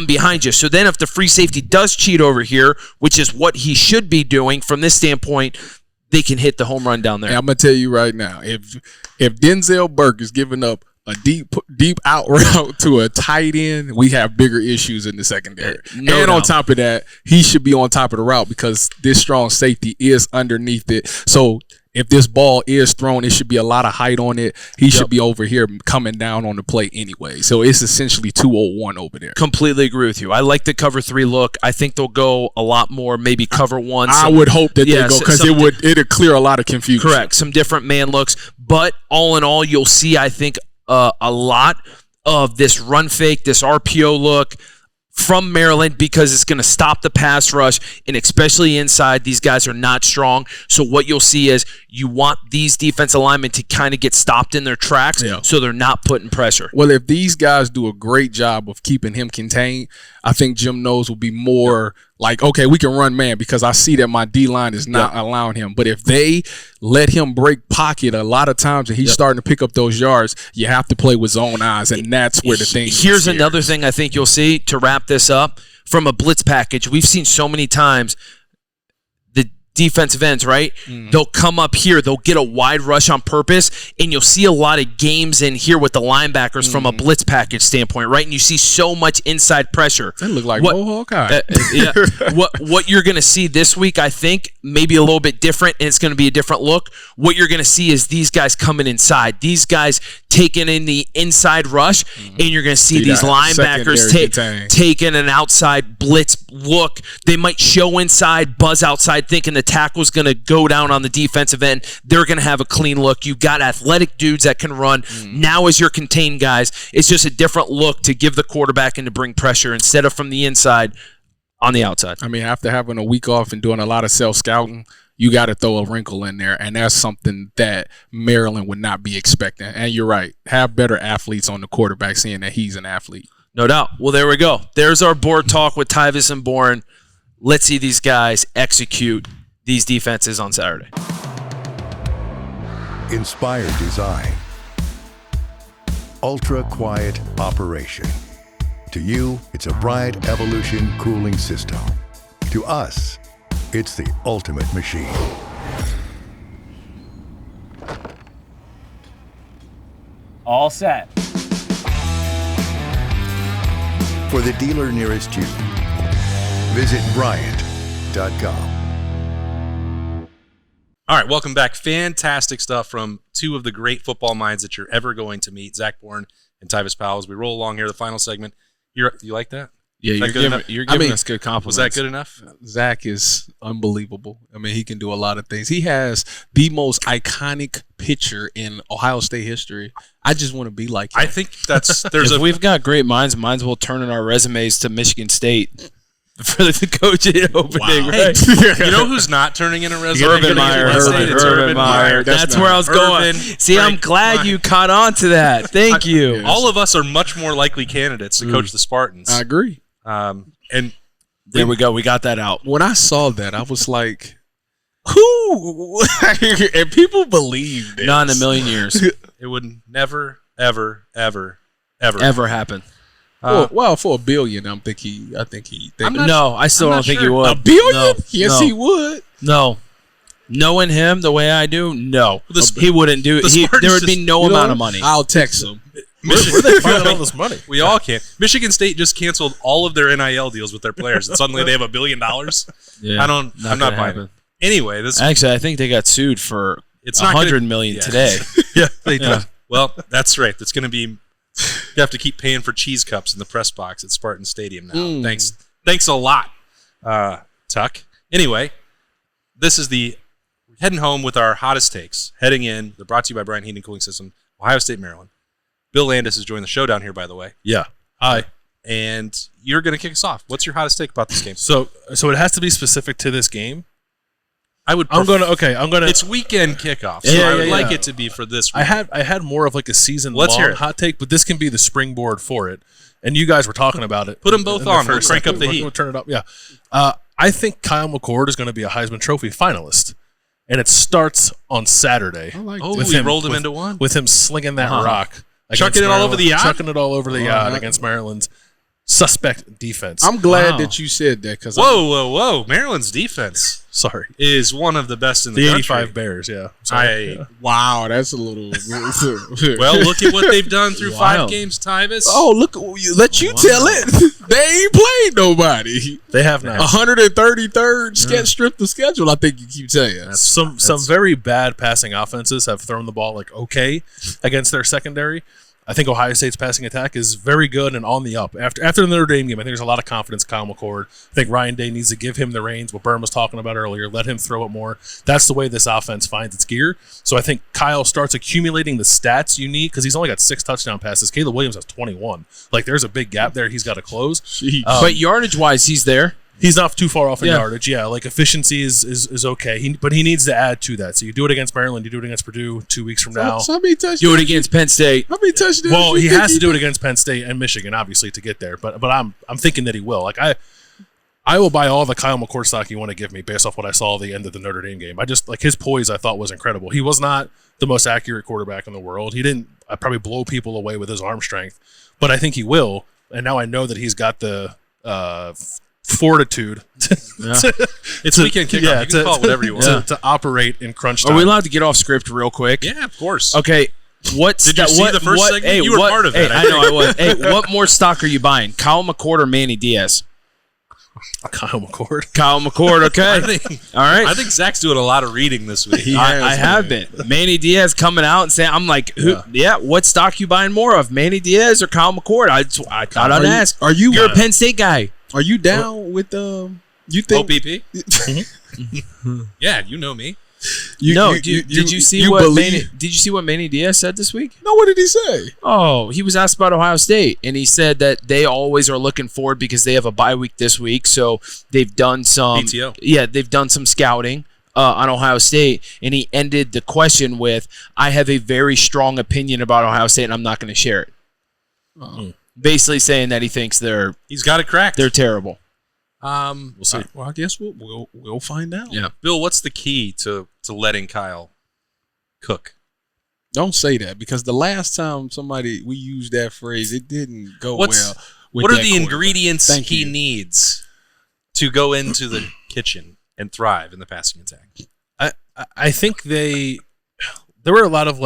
behind you. So then if the free safety does cheat over here, which is what he should be doing from this standpoint, they can hit the home run down there. And I'm gonna tell you right now, if Denzel Burke is giving up a deep out route to a tight end, we have bigger issues in the secondary. No and doubt. on top of that, he should be on top of the route because this strong safety is underneath it. So if this ball is thrown, it should be a lot of height on it. He should be over here coming down on the play anyway. So it's essentially 201 over there. Completely agree with you. I like the cover 3 look. I think they'll go a lot more, maybe cover 1. I would hope that they go because it'd clear a lot of confusion. Correct. Some different man looks. But all in all, you'll see, I think, a lot of this run fake, this RPO look from Maryland because it's going to stop the pass rush, and especially inside, these guys are not strong. So what you'll see is you want these defensive linemen to kind of get stopped in their tracks so they're not putting pressure. Well, if these guys do a great job of keeping him contained, I think Jim Knowles will be more like, okay, we can run man because I see that my D-line is not allowing him. But if they let him break pocket a lot of times and he's starting to pick up those yards, you have to play with zone eyes, and that's where the thing is. Here's another thing I think you'll see to wrap this up from a blitz package. We've seen so many times the defensive ends, right? They'll come up here, they'll get a wide rush on purpose, and you'll see a lot of games in here with the linebackers from a blitz package standpoint, right? And you see so much inside pressure. That look like Mohawk Eye. What you're going to see this week, I think, maybe a little bit different, and it's going to be a different look. What you're going to see is these guys coming inside. These guys taking in the inside rush, and you're going to see these linebackers taking an outside blitz look. They might show inside, buzz outside, thinking the tackle's going to go down on the defensive end. They're going to have a clean look. You've got athletic dudes that can run. Now as your contained guys, it's just a different look to give the quarterback and to bring pressure instead of from the inside on the outside. I mean, after having a week off and doing a lot of self-scouting, you got to throw a wrinkle in there, and that's something that Maryland would not be expecting. And you're right. Have better athletes on the quarterback, seeing that he's an athlete. No doubt. Well, there we go. There's our board talk with Tyvis and Boren. Let's see these guys execute these defenses on Saturday. Inspired design. Ultra quiet operation. To you, it's a Bryant Evolution cooling system. To us, it's the ultimate machine. All set. For the dealer nearest you, visit Bryant.com. All right, welcome back. Fantastic stuff from two of the great football minds that you're ever going to meet, Zach Boren and Tyvis Powell. As we roll along here, the final segment. You like that? Yeah, you're giving us good compliments. Was that good enough? Zach is unbelievable. I mean, he can do a lot of things. He has the most iconic picture in Ohio State history. I just want to be like him. I think if we've got great minds will turn in our resumes to Michigan State for the coaching opening. Wow. Right? Hey, you know who's not turning in a resume? Urban Meyer. That's where I was going. See, I'm glad you caught on to that. Thank you. Yes. All of us are much more likely candidates to coach the Spartans. I agree. And there we go. We got that out. When I saw that, I was like, who? And people believed it. Not in a million years. It would never, ever happen. For $1 billion, I think he. I still don't think he would. $1 billion? Yes, he would. No. Knowing him the way I do, no. He wouldn't do it. There would be no amount of money. I'll text him. Where are they finding all this money? We all can. Michigan State just canceled all of their NIL deals with their players, and suddenly they have $1 billion. Yeah, I'm not buying it. Anyway, actually, I think they got sued for $100 million today. Yeah, they did. Well, that's right. That's going to be. You have to keep paying for cheese cups in the press box at Spartan Stadium now. Thanks a lot, Tuck. Anyway, this is we're heading home with our hottest takes. Heading in, they're brought to you by Bryant Heating Cooling System, Ohio State, Maryland. Bill Landis has joined the show down here, by the way. Yeah. Hi. And you're going to kick us off. What's your hottest take about this game? So it has to be specific to this game. I'm gonna. It's weekend kickoff, so I would like it to be for this week. I had more of like a season-long hot take, but this can be the springboard for it. And you guys were talking about it. Put them both on. We'll crank up the heat. We'll turn it up. Yeah. I think Kyle McCord is going to be a Heisman Trophy finalist, and it starts on Saturday. I like we rolled him into one with him slinging that rock, chucking it all over the yacht, against Maryland. suspect defense. I'm glad that you said that because Whoa. Maryland's defense Sorry. is one of the best in the, The country. 85 Bears, yeah. Sorry. Yeah. wow, that's a little. Well, look at what they've done through 5 Wild. games, Tyvis. oh, look, let you tell it. They ain't played nobody. They have not. 133rd strength of schedule. I think you keep saying. Some very bad passing offenses have thrown the ball like okay against their secondary. I think Ohio State's passing attack is very good and on the up. After the Notre Dame game, I think there's a lot of confidence in Kyle McCord. I think Ryan Day needs to give him the reins, what Burn was talking about earlier, let him throw it more. That's the way this offense finds its gear. So I think Kyle starts accumulating the stats you need because he's only got 6 touchdown passes. Caleb Williams has 21. Like, there's a big gap there he's got to close. But yardage-wise, he's there. He's not too far off in Yeah. yardage. Yeah, like efficiency is okay. But he needs to add to that. So you do it against Maryland, you do it against Purdue 2 weeks from now. So how many touchdowns? Do it against Penn State. How many touchdowns? Well, you he think has to do it against Penn State and Michigan, obviously, to get there. But I'm thinking that he will. Like I will buy all the Kyle McCord stock you want to give me based off what I saw at the end of the Notre Dame game. I just like his poise. I thought was incredible. He was not the most accurate quarterback in the world. He didn't probably blow people away with his arm strength, but I think he will. And now I know that he's got the fortitude. It's weekend kickoff. You can call it whatever you want. to operate in crunch time. Are we allowed to get off script real quick? Yeah, of course. Okay. Did you see the first segment? You were part of that. I know I was. Hey, what more stock are you buying? Kyle McCord or Manny Diaz? Kyle McCord. Kyle McCord, okay. All right. I think Zach's doing a lot of reading this week. I have been. Manny Diaz coming out and saying, I'm like, what stock you buying more of? Manny Diaz or Kyle McCord? I thought I'd ask. You're a Penn State guy. Are you down with you think OPP? Yeah, you know me. Did you see what Manny Diaz said this week? No, what did he say? Oh, he was asked about Ohio State, and he said that they always are looking forward because they have a bye week this week, so they've done some PTO. Yeah, they've done some scouting on Ohio State, and he ended the question with, "I have a very strong opinion about Ohio State, and I'm not going to share it." Basically saying that he thinks He's got it cracked. they're terrible. We'll see. Well, I guess we'll find out. Yeah. Bill, what's the key to letting Kyle cook? Don't say that because the last time we used that phrase, it didn't go well. What are the quarterback. ingredients he you. needs to go into the kitchen and thrive in the passing attack? I think there were a lot of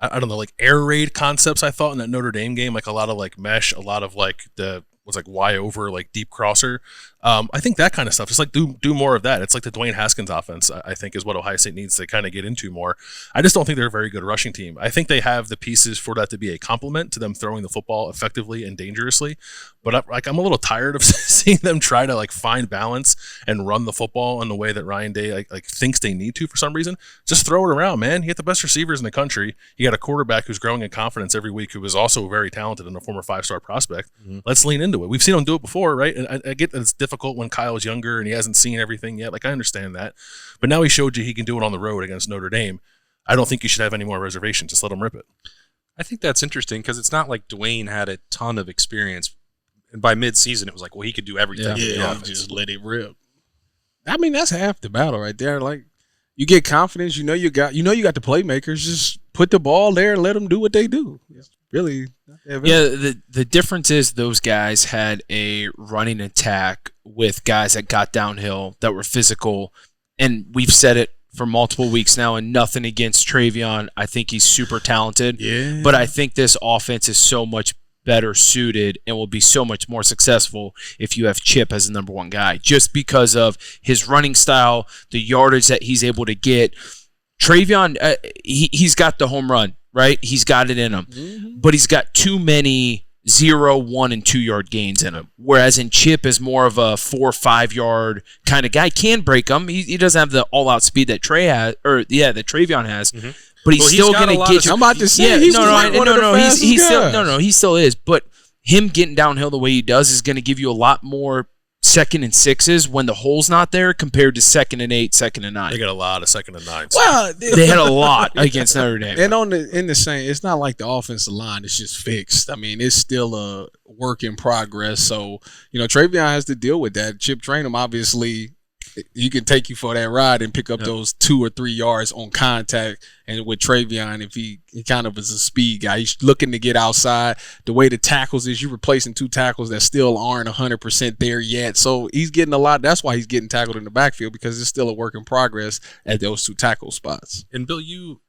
I don't know, like air raid concepts I thought in that Notre Dame game, like a lot of like mesh, a lot of like the was like Y over, like deep crosser. I think that kind of stuff. Just like do more of that. It's like the Dwayne Haskins offense, I think, is what Ohio State needs to kind of get into more. I just don't think they're a very good rushing team. I think they have the pieces for that to be a complement to them throwing the football effectively and dangerously. But I'm a little tired of seeing them try to like find balance and run the football in the way that Ryan Day like thinks they need to for some reason. Just throw it around, man. You get the best receivers in the country. You got a quarterback who's growing in confidence every week, who is also very talented and a former 5-star prospect. Mm-hmm. Let's lean into it. We've seen him do it before, right? And I get that it's difficult when Kyle's younger and he hasn't seen everything yet. Like, I understand that. But now he showed you he can do it on the road against Notre Dame. I don't think you should have any more reservations. Just let him rip it. I think that's interesting because it's not like Dwayne had a ton of experience. And by mid-season, it was like, well, he could do everything. Yeah, just let it rip. I mean, that's half the battle right there. Like, you get confidence. You know you got the playmakers. Just put the ball there and let them do what they do. It's really not that bad. Yeah, the difference is those guys had a running attack with guys that got downhill, that were physical, and we've said it for multiple weeks now, and nothing against Travion. I think he's super talented. Yeah. But I think this offense is so much better suited and will be so much more successful if you have Chip as the number one guy, just because of his running style, the yardage that he's able to get. Travion, he's got the home run, right? He's got it in him. Mm-hmm. But he's got too many 0, 1, and 2 yard gains in him. Whereas in Chip is more of a 4 or 5 yard kind of guy. Can break them. He doesn't have the all out speed that that Travion has. Mm-hmm. But he's still going to get you. I'm about to say, he still is. But him getting downhill the way he does is going to give you a lot more 2nd and 6s when the hole's not there compared to 2nd and 8, 2nd and 9. They got a lot of 2nd and 9s. Well, they had a lot against Notre Dame. And in the same, it's not like the offensive line is just fixed. I mean, it's still a work in progress. So, Travion has to deal with that. Chip Trainum obviously you can take you for that ride and pick up those 2 or 3 yards on contact. And with Travion, if he kind of is a speed guy, he's looking to get outside. The way the tackles is, you're replacing 2 tackles that still aren't 100% there yet. So he's getting a lot. That's why he's getting tackled in the backfield, because it's still a work in progress at those 2 tackle spots. And Bill, you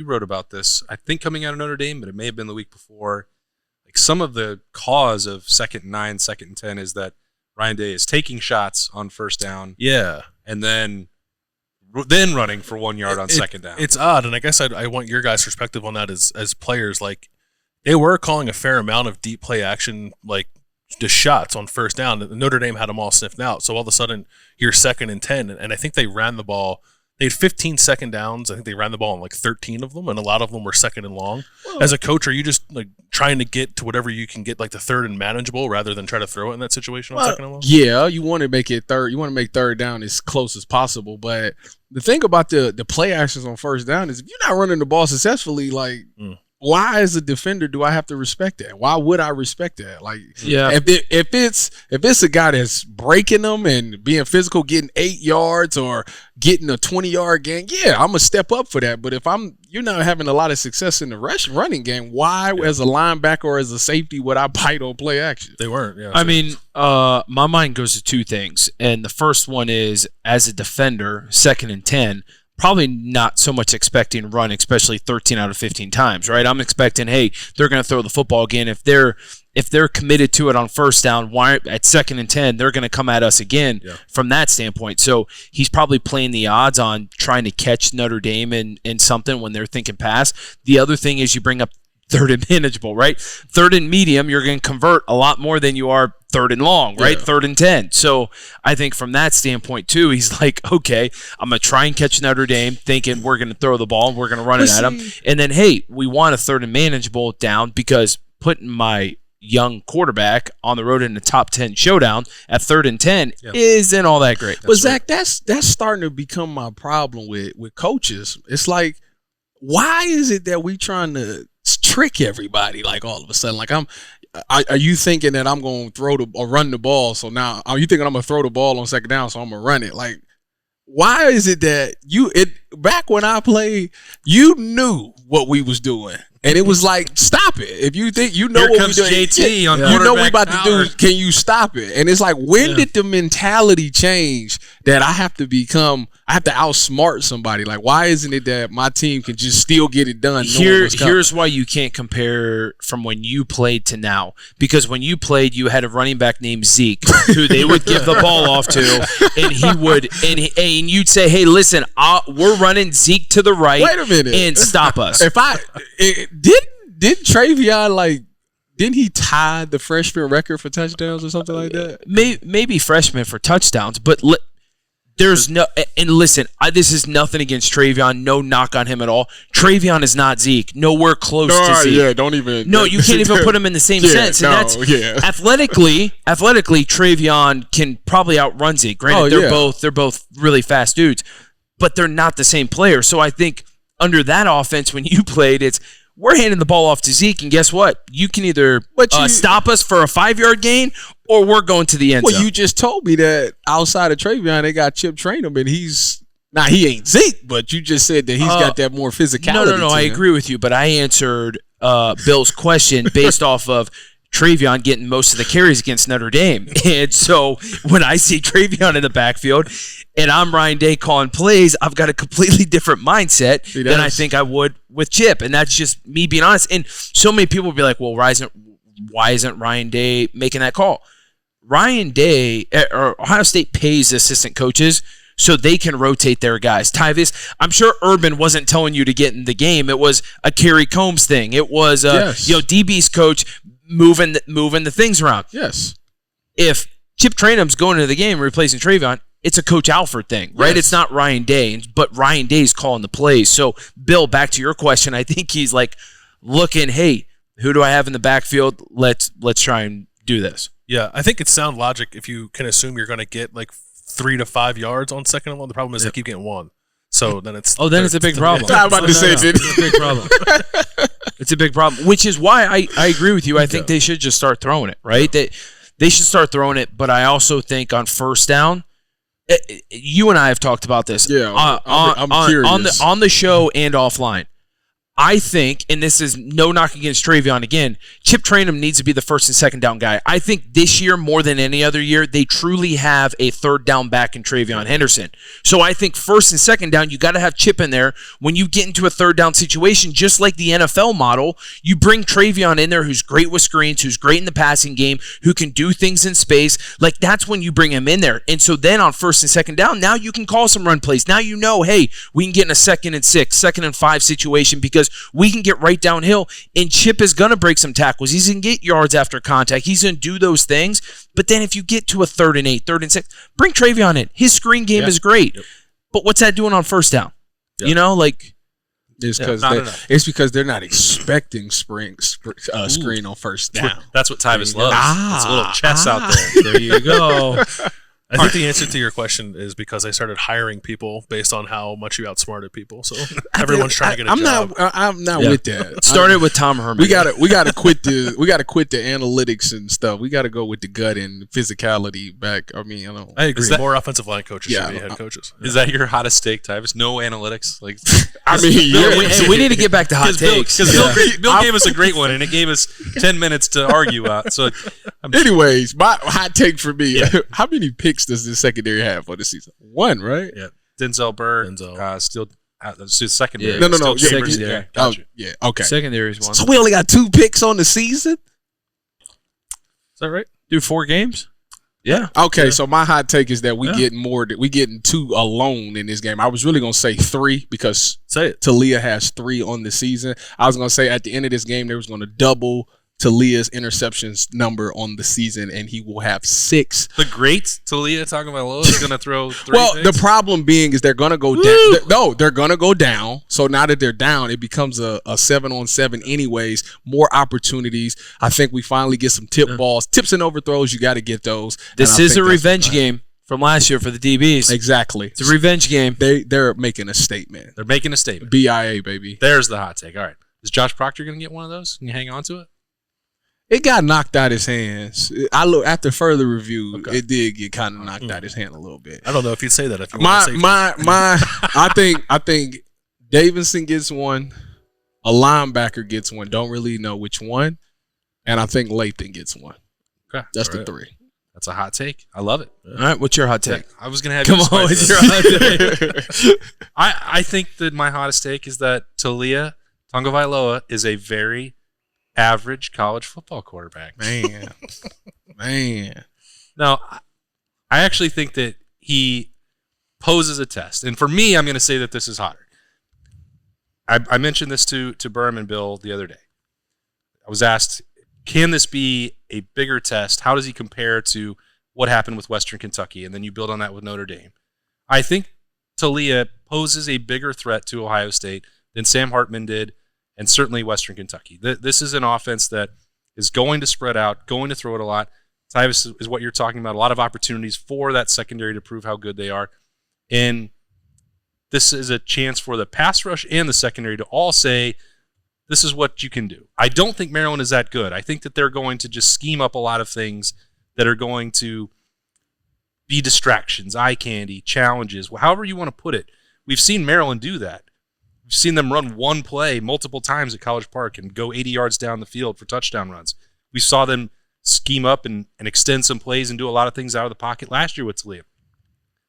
wrote about this, I think, coming out of Notre Dame, but it may have been the week before. Like, some of the cause of 2nd and 9, 2nd and 10 is that Ryan Day is taking shots on first down. Yeah. And then running for 1 yard on second down. It's odd, and I guess I want your guys' perspective on that as players. Like, they were calling a fair amount of deep play action, like just shots on first down. Notre Dame had them all sniffed out. So all of a sudden, you're 2nd and 10, and I think they ran the ball. They had 15 second downs. I think they ran the ball on like 13 of them, and a lot of them were 2nd and long. Well, as a coach, are you just like trying to get to whatever you can get, like the 3rd and manageable, rather than try to throw it in that situation on 2nd and long? Yeah, you want to make it third. You want to make 3rd down as close as possible. But the thing about the play actions on first down is, if you're not running the ball successfully, like why as a defender do I have to respect that? Why would I respect that? Like, if it's a guy that's breaking them and being physical, getting 8 yards or getting a 20-yard gain, I'm gonna step up for that. But if you're not having a lot of success in the running game, why as a linebacker or as a safety would I bite on play action? They weren't. Yeah, I mean, my mind goes to 2 things, and the first one is, as a defender, 2nd and 10. Probably not so much expecting run, especially 13 out of 15 times, right? I'm expecting, hey, they're going to throw the football again. If they're committed to it on first down, why at 2nd and 10 they're going to come at us again from that standpoint. So he's probably playing the odds on trying to catch Notre Dame in something when they're thinking pass. The other thing is, you bring up 3rd and manageable, right? 3rd and medium, you're going to convert a lot more than you are 3rd and long, right? 3rd and 10. So I think from that standpoint too, he's like, okay, I'm going to try and catch Notre Dame, thinking we're going to throw the ball and we're going to run it at them. And then, hey, we want a 3rd and manageable down, because putting my young quarterback on the road in the top 10 showdown at 3rd and 10 isn't all that great. But Zach, that's starting to become my problem with coaches. It's like, why is it that we trying to trick everybody, like, all of a sudden? Like, are you thinking that I'm going to run the ball? So now, are you thinking I'm going to throw the ball on 2nd down, so I'm going to run it? Like, why is it that back when I played, you knew what we was doing, and it was like, stop it. If you think you know Here what comes we're doing, JT on you know what we about power. to do, can you stop it? And it's like, when did the mentality change that I have to outsmart somebody? Like, why isn't it that my team can just still get it done? Here's why you can't compare from when you played to now. Because when you played, you had a running back named Zeke who they would give the ball off to, and he would, and you'd say, hey, listen, we're running Zeke to the right. Wait a minute. And stop us. Did Travion, didn't he tie the freshman record for touchdowns or something like that? Maybe freshman for touchdowns, but there's no. And listen, this is nothing against Travion. No knock on him at all. Travion is not Zeke. Nowhere close to Zeke. Yeah, don't even. No, you can't even put him in the same sense. And athletically, Travion can probably outrun Zeke. Granted, they're both really fast dudes, but they're not the same player. So I think under that offense, when you played, we're handing the ball off to Zeke, and guess what? You can either stop us for a 5-yard gain, or we're going to the end zone. Well, you just told me that outside of Travion, they got Chip Trainum, and he ain't Zeke, but you just said that he's got that more physicality. No, I agree with you, but I answered Bill's question based off of Travion getting most of the carries against Notre Dame. And so when I see Travion in the backfield and I'm Ryan Day calling plays, I've got a completely different mindset than I think I would with Chip. And that's just me being honest. And so many people will be like, well, why isn't Ryan Day making that call? Ryan Day, or Ohio State pays assistant coaches so they can rotate their guys. Tyvis, I'm sure Urban wasn't telling you to get in the game. It was a Kerry Combs thing. It was DB's coach moving the things around. Yes. If Chip Trainum's going into the game and replacing Travion, it's a Coach Alford thing, right? Yes. It's not Ryan Day, but Ryan Day's calling the plays. So, Bill, back to your question, I think he's like looking, hey, who do I have in the backfield? Let's try and do this. Yeah, I think it's sound logic if you can assume you're going to get like 3 to 5 yards on 2nd and 1. The problem is they keep getting 1. So then it's it's a big problem. I'm about to say it's a big problem. It's a big problem, which is why I agree with you. I think they should just start throwing it, right? They should start throwing it, but I also think on first down, You and I have talked about this. Yeah, I'm curious. On the show and offline. I think, and this is no knock against Travion again, Chip Trayanum needs to be the first and second down guy. I think this year, more than any other year, they truly have a third down back in Travion Henderson. So I think first and second down, you got to have Chip in there. When you get into a third down situation, just like the NFL model, you bring Travion in there who's great with screens, who's great in the passing game, who can do things in space. Like, that's when you bring him in there. And so then on first and second down, now you can call some run plays. Now you know, hey, we can get in a 2nd and 6, 2nd and 5 situation because we can get right downhill, and Chip is going to break some tackles. He's going to get yards after contact. He's going to do those things. But then if you get to a 3rd and 8, 3rd and 6, bring Travion in. His screen game is great. Yep. But what's that doing on first down? Yep. You know, like... It's because they're not expecting screen on first down. That's what Tyvis loves. It's a little chess out there. There you go. I think the answer to your question is because I started hiring people based on how much you outsmarted people. So everyone's trying to get a job. I'm not with that. Started with Tom Herman. We gotta quit the analytics and stuff. We gotta go with the gut and physicality back. I mean, I agree. More offensive line coaches should be head coaches. Is that your hottest take, Tyvis? No analytics. Like, I mean, we need to get back to hot takes. Because Bill gave us a great one, and it gave us 10 minutes to argue out. So, anyways, my hot take for me: how many picks does the secondary have for the season? 1, right? Yeah. Denzel Burke, still secondary. Yeah. No. Secondary. Gotcha. Okay. Secondary is 1. So we only got 2 picks on the season? Is that right? Do 4 games? Yeah. Okay, so my hot take is that we getting 2 alone in this game. I was really gonna say 3 because Talia has 3 on the season. I was gonna say at the end of this game they was gonna double Talia's interceptions number on the season, and he will have 6. The great Talia Tagovailoa is going to throw 3 Well, picks? the problem being is they're going to go down. They're going to go down. So now that they're down, it becomes a 7-on-7 anyways. More opportunities. I think we finally get some balls. Tips and overthrows, you got to get those. This is a revenge game from last year for the DBs. Exactly. It's a revenge game. They're making a statement. They're making a statement. BIA, baby. There's the hot take. All right. Is Josh Proctor going to get one of those? Can you hang on to it? It got knocked out his hands. I look after further review. Okay. It did get kind of knocked out his hand a little bit. I don't know if you'd say that. If you I think Davidson gets one. A linebacker gets one. Don't really know which one. And I think Lathan gets one. Okay, that's the 3. That's a hot take. I love it. All right, what's your hot take? I was gonna have come on. What's your hot take? I think that my hottest take is that Talia Tagovailoa is a very average college football quarterback. Man. No, I actually think that he poses a test. And for me, I'm going to say that this is hotter. I mentioned this to Berm and Bill the other day. I was asked, can this be a bigger test? How does he compare to what happened with Western Kentucky? And then you build on that with Notre Dame. I think Talia poses a bigger threat to Ohio State than Sam Hartman did, and certainly Western Kentucky. This is an offense that is going to spread out, going to throw it a lot. Tyvis is what you're talking about, a lot of opportunities for that secondary to prove how good they are. And this is a chance for the pass rush and the secondary to all say, this is what you can do. I don't think Maryland is that good. I think that they're going to just scheme up a lot of things that are going to be distractions, eye candy, challenges, however you want to put it. We've seen Maryland do that. We've seen them run one play multiple times at College Park and go 80 yards down the field for touchdown runs. We saw them scheme up and extend some plays and do a lot of things out of the pocket last year with Talia.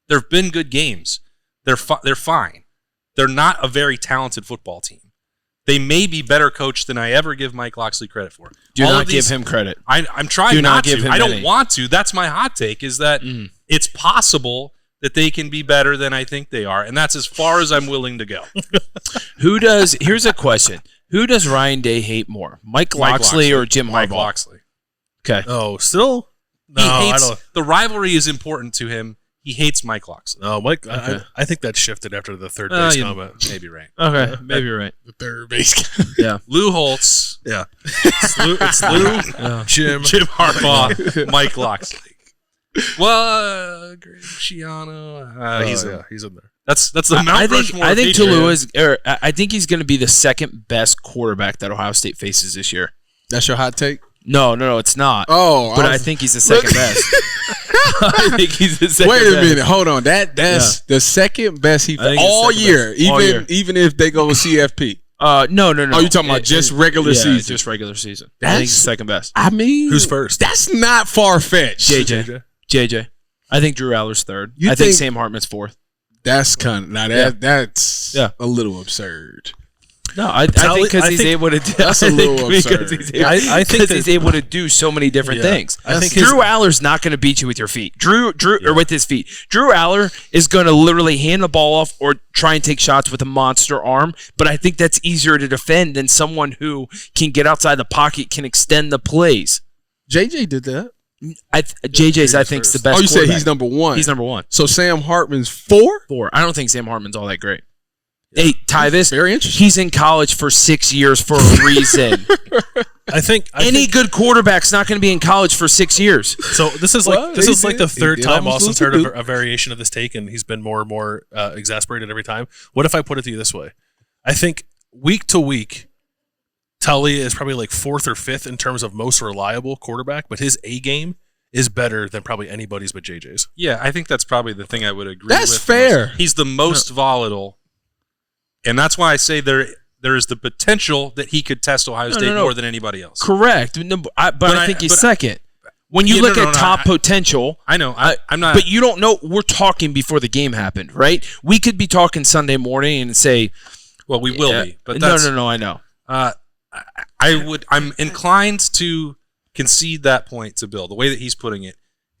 There have been good games. They're fine. They're not a very talented football team. They may be better coached than I ever give Mike Locksley credit for. Do not give him credit. I'm trying not to. I don't want to. That's my hot take, is that it's possible that they can be better than I think they are, and that's as far as I'm willing to go. Here's a question. Who does Ryan Day hate more, Mike Locksley or Jim Harbaugh? Mike Locksley. Okay. Oh, still? No, I don't. The rivalry is important to him. He hates Mike Locksley. No, Mike. Okay. I think that shifted after the third base comment. Maybe right. Okay, maybe you're right. The third base. Yeah. Lou Holtz. Yeah. It's Lou. Jim Harbaugh. Mike Locksley. Well, Graciano. He's in there. That's the Mount Rushmore. I think Tulu is. I think he's going to be the second best quarterback that Ohio State faces this year. That's your hot take? No, it's not. Oh, but I think he's the second best. I think he's the second Wait a best. minute, hold on. That's the second best he I think all it's second year, best. All year. even if they go with CFP. No. Oh, you talking about just regular season? Just regular season. I That's- think he's second best. I mean, Who's first? That's not far fetched. JJ. I think Drew Aller's third. You I think think- Sam Hartman's fourth. That's kind of now that's Yeah. a little absurd. No, I think because he's able to do. That's a little absurd. I think that- he's able to do so many different things. I think Drew Aller's not going to beat you with your feet. Drew or with his feet. Drew Aller is going to literally hand the ball off or try and take shots with a monster arm. But I think that's easier to defend than someone who can get outside the pocket, can extend the plays. JJ did that. JJ's I think is the best. Oh, you said quarterback. he's number one. He's number one. So Sam Hartman's 4. I don't think Sam Hartman's all that great. Hey, Tyvis, Very interesting. he's in college for 6 years for a reason. I think Any good quarterback's not going to be in college for 6 years. so. This is Well, like this he is like did- the third he did time almost Austin's lose heard to a variation of this take, and he's been more and more exasperated every time. What if I put it to you this way? I think week to week, Tully is probably like 4th or 5th in terms of most reliable quarterback, but his A game is better than probably anybody's but JJ's. Yeah, I think that's probably the thing I would agree with. That's fair. He's the most volatile, and that's why I say there is the potential that he could test Ohio State more than anybody else. Correct. No, but I think he's but- second. When you Yeah, look no, at no, top I- potential, I know. I'm not. but you don't know. We're talking before the game happened, right? We could be talking Sunday morning and say, well, we will be. But no, that's, no, I know. I'm inclined to concede that point to Bill. The way that he's putting it.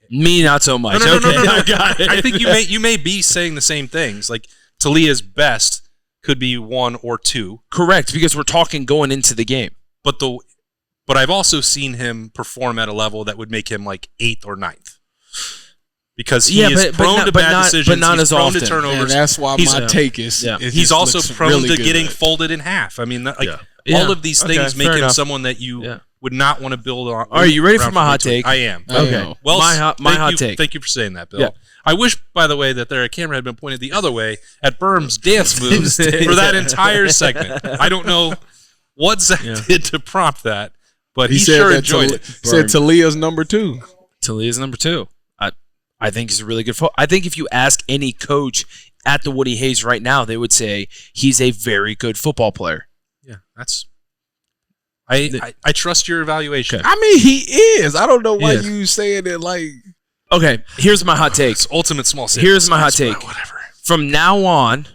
Me, not so much. No, okay, no. I got it. I think you may be saying the same things. Like Talia's best could be 1 or 2. Correct, because we're talking going into the game. But I've also seen him perform at a level that would make him like 8th or 9th. Because he is prone to bad decisions. but not he's as prone often. to turnovers. And that's why He's- my take is. Yeah. it He's just also looks prone really to good. getting folded in half. I mean, Yeah. all of these Okay, things make fair him enough. someone that you Yeah. would not want to build on. Are you ready for around my hot next week. take? I am. Okay. Well, my hot take. Thank you for saying that, Bill. Yeah. I wish, by the way, that their camera had been pointed the other way at Berm's dance moves for that entire segment. I don't know what Zach did to prompt that, but he said sure that enjoyed it. Said Talia's number 2. Talia's number 2. I think he's a really good I think if you ask any coach at the Woody Hayes right now, they would say he's a very good football player. Yeah, that's. I trust your evaluation. I mean, he is. I don't know why Yes. you saying it like. Okay, here's my hot take. It's ultimate small sample Here's my hot size, take. Whatever. From now on,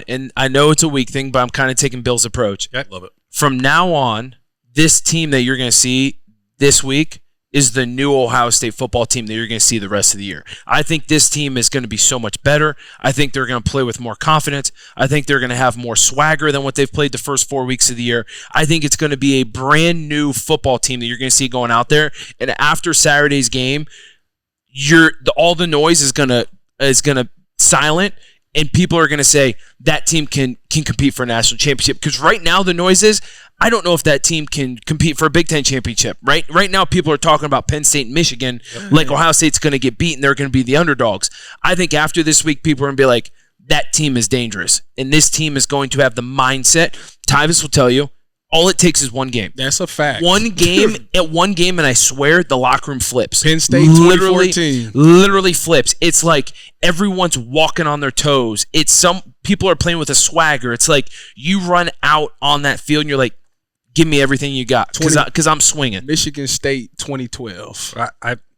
and I know it's a weak thing, but I'm kind of taking Bill's approach. Okay. Love it. From now on, this team that you're going to see this week is the new Ohio State football team that you're going to see the rest of the year. I think this team is going to be so much better. I think they're going to play with more confidence. I think they're going to have more swagger than what they've played the first 4 weeks of the year. I think it's going to be a brand new football team that you're going to see going out there. And after Saturday's game, all the noise is going to silent, and people are going to say that team can compete for a national championship. Because right now the noise is, I don't know if that team can compete for a Big Ten championship. Right now people are talking about Penn State and Michigan like Ohio State's going to get beaten. They're going to be the underdogs. I think after this week people are going to be like, that team is dangerous. And this team is going to have the mindset. Tyvis will tell you, all it takes is one game. That's a fact. One game, and I swear the locker room flips. Penn State 2014. Literally flips. It's like everyone's walking on their toes. It's some people are playing with a swagger. It's like you run out on that field and you're like, give me everything you got because I'm swinging. Michigan State 2012.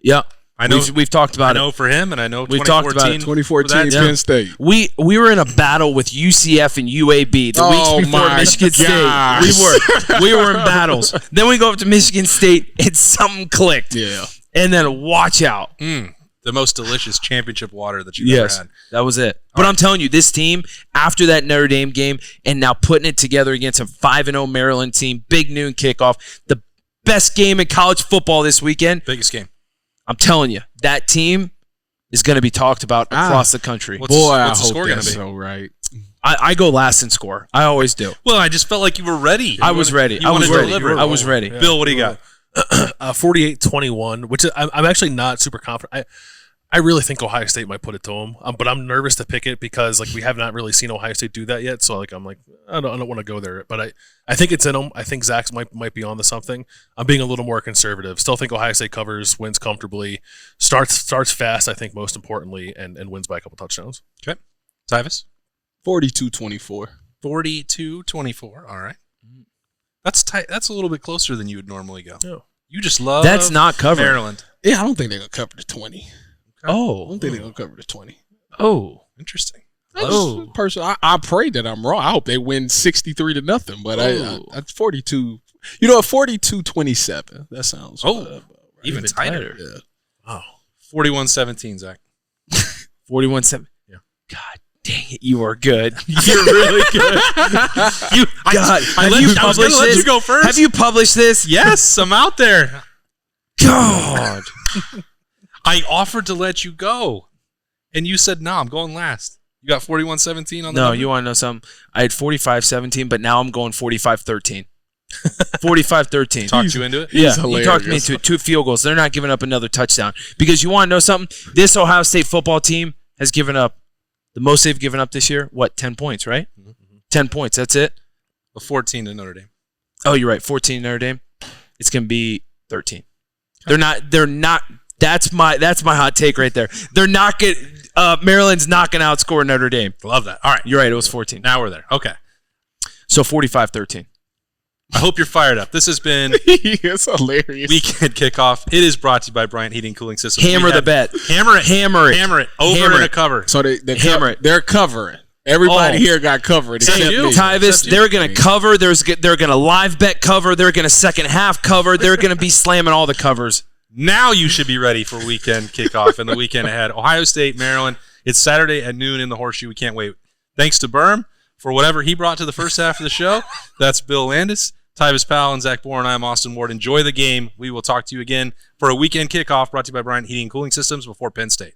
Yeah. I know. We've talked about I know it. for him, and I know We've talked about it. 2014 Yeah. Penn State. We were in a battle with UCF and UAB the weeks before my Michigan gosh. State. We were in battles. Then we go up to Michigan State and something clicked. Yeah. And then watch out. The most delicious championship water that you've ever had. That was it. But I'm telling you, this team, after that Notre Dame game, and now putting it together against a 5-0 Maryland team, big noon kickoff, the best game in college football this weekend. Biggest game. I'm telling you, that team is going to be talked about across the country. What's Boy, I the hope score gonna that's be? so right. I go last in score. I always do. Well, I just felt like you were ready. I was ready. You I was wanted to ready. deliver. I was ready. Bill, what do you got? 48-21, which is, I'm actually not super confident. I really think Ohio State might put it to them, but I'm nervous to pick it because like we have not really seen Ohio State do that yet. So like I'm like I don't want to go there, but I think it's in them. I think Zach's might be on to something. I'm being a little more conservative. Still think Ohio State covers, wins comfortably, starts fast. I think most importantly, and wins by a couple touchdowns. Okay, Tyvis. 42-24. 42-24. All right, that's tight. That's a little bit closer than you would normally go. No. You just love That's not covered. Maryland. Yeah, I don't think they're gonna cover the 20. I Oh. don't think they're gonna cover the 20. Oh. Interesting. Oh, personally, I pray that I'm wrong. I hope they win 63-0 but that's 42. You know, 42-27. That sounds Even tighter. Yeah. Wow. 41-17, Zach. 41-7. Yeah. God dang it, you are good. You're really good. I was going to let you go first. Have you published this? Yes, I'm out there. God. I offered to let you go, and you said, no, I'm going last. You got 41-17 on the No, number? you want to know something? I had 45-17, but now I'm going 45-13. 45-13. Talked you into it? Yeah, you hilarious. talked me into it. 2 field goals. They're not giving up another touchdown. Because you want to know something? This Ohio State football team has given up the most they've given up this year. What? 10 points, right? Mm-hmm. 10 points. That's it. 14 to Notre Dame. Oh, you're right. 14 Notre Dame. It's going to be 13. They're not. That's my hot take right there. They're not get. Maryland's not going to outscore Notre Dame. Love that. All right. You're right. It was 14. Now we're there. Okay. So 45-13. I hope you're fired up. This has been It's hilarious. Weekend Kickoff. It is brought to you by Bryant Heating Cooling Systems. Hammer the bet. Hammer it. Hammer it. Hammer it. Over Hammer and a it. cover. So Hammer it. they're covering. Everybody Oh. here got covered. Except Except you. me. Tyvis, Except you. they're going to cover. They're going to live bet cover. They're going to second half cover. They're going to be slamming all the covers. Now you should be ready for Weekend Kickoff and the weekend ahead. Ohio State, Maryland. It's Saturday at noon in the Horseshoe. We can't wait. Thanks to Berm for whatever he brought to the first half of the show. That's Bill Landis, Tyvis Powell, and Zach Boren. I'm Austin Ward. Enjoy the game. We will talk to you again for a Weekend Kickoff brought to you by Bryant Heating and Cooling Systems before Penn State.